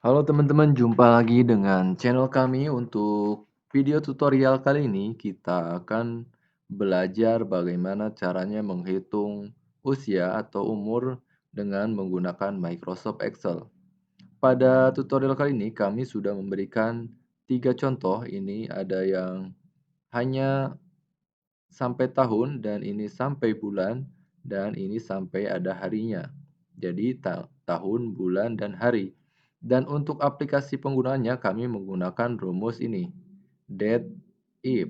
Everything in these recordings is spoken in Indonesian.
Halo teman-teman, jumpa lagi dengan channel kami. Untuk video tutorial kali ini, kita akan belajar bagaimana caranya menghitung usia atau umur dengan menggunakan Microsoft Excel. Pada tutorial kali ini, kami sudah memberikan 3 contoh. Ini ada yang hanya sampai tahun, dan ini sampai bulan, dan ini sampai ada harinya. Jadi tahun, bulan, dan hari. Dan untuk aplikasi penggunaannya kami menggunakan rumus ini, date if.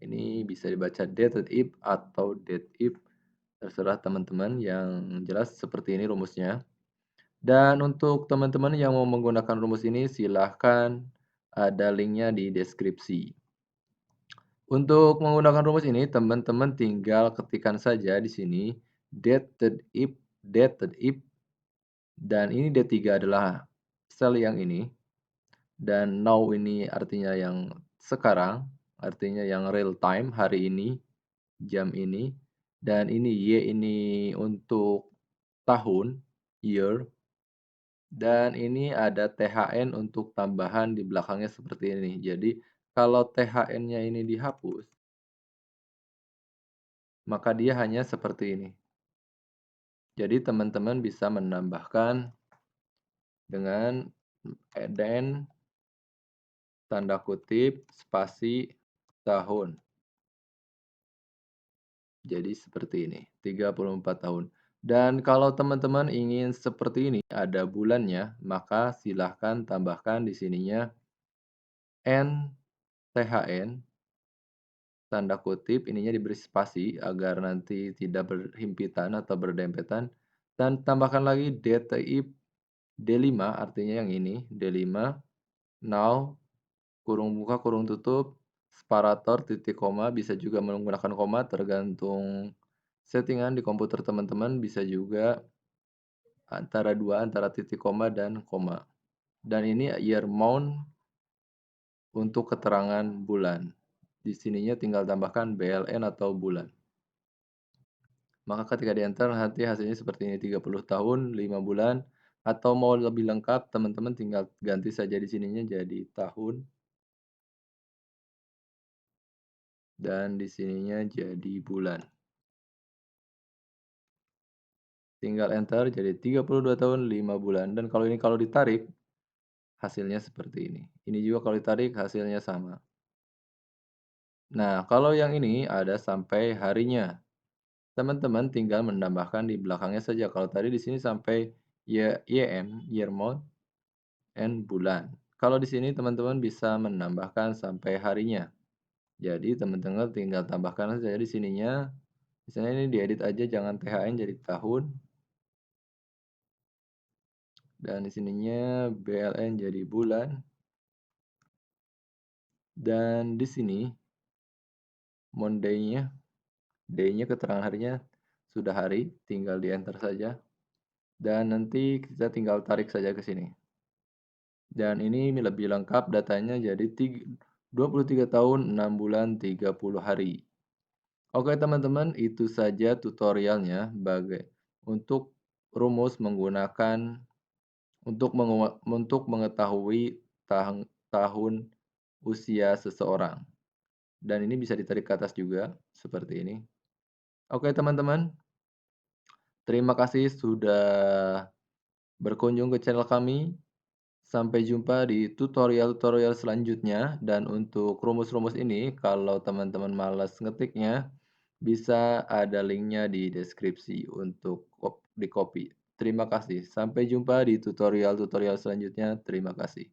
Ini bisa dibaca date if atau date if, terserah teman-teman. Yang jelas seperti ini rumusnya. Dan untuk teman-teman yang mau menggunakan rumus ini, silahkan ada linknya di deskripsi. Untuk menggunakan rumus ini, teman-teman tinggal ketikkan saja di sini dated if, dan ini D3 adalah sel yang ini, dan now ini artinya yang sekarang, artinya yang real time, hari ini, jam ini, dan ini Y ini untuk tahun, year, dan ini ada THN untuk tambahan di belakangnya seperti ini. Jadi kalau THN-nya ini dihapus, maka dia hanya seperti ini. Jadi teman-teman bisa menambahkan dengan dan tanda kutip spasi tahun. Jadi seperti ini, 34 tahun. Dan kalau teman-teman ingin seperti ini, ada bulannya, maka silahkan tambahkan di sininya NTHN, tanda kutip, ininya diberi spasi agar nanti tidak berhimpitan atau berdempetan. Dan tambahkan lagi DTIP D5, artinya yang ini, D5, now, kurung buka, kurung tutup, separator, titik koma, bisa juga menggunakan koma tergantung settingan di komputer teman-teman, bisa juga antara dua, antara titik koma dan koma. Dan ini year month untuk keterangan bulan. Di sininya tinggal tambahkan BLN atau bulan. Maka ketika di enter nanti hasilnya seperti ini, 30 tahun, 5 bulan. Atau mau lebih lengkap, teman-teman tinggal ganti saja di sininya jadi tahun, dan di sininya jadi bulan. Tinggal enter jadi 32 tahun 5 bulan, dan kalau ditarik hasilnya seperti ini. Ini juga kalau ditarik hasilnya sama. Nah, kalau yang ini ada sampai harinya. Teman-teman tinggal menambahkan di belakangnya saja. Kalau tadi di sini sampai YM, year month, and bulan. Kalau di sini teman-teman bisa menambahkan sampai harinya. Jadi teman-teman tinggal tambahkan saja di sininya. Misalnya ini diedit aja, jangan THN jadi tahun. Dan di sininya BLN jadi bulan. Dan di sini Monday-nya, day-nya keterangan harinya sudah hari, tinggal di enter saja. Dan nanti kita tinggal tarik saja ke sini. Dan ini lebih lengkap datanya jadi 23 tahun, 6 bulan, 30 hari. Oke teman-teman, itu saja tutorialnya untuk rumus menggunakan untuk mengetahui tahun usia seseorang. Dan ini bisa ditarik ke atas juga seperti ini. Oke teman-teman, terima kasih sudah berkunjung ke channel kami. Sampai jumpa di tutorial-tutorial selanjutnya. Dan untuk rumus-rumus ini, kalau teman-teman malas ngetiknya, bisa ada linknya di deskripsi untuk di copy. Terima kasih. Sampai jumpa di tutorial-tutorial selanjutnya. Terima kasih.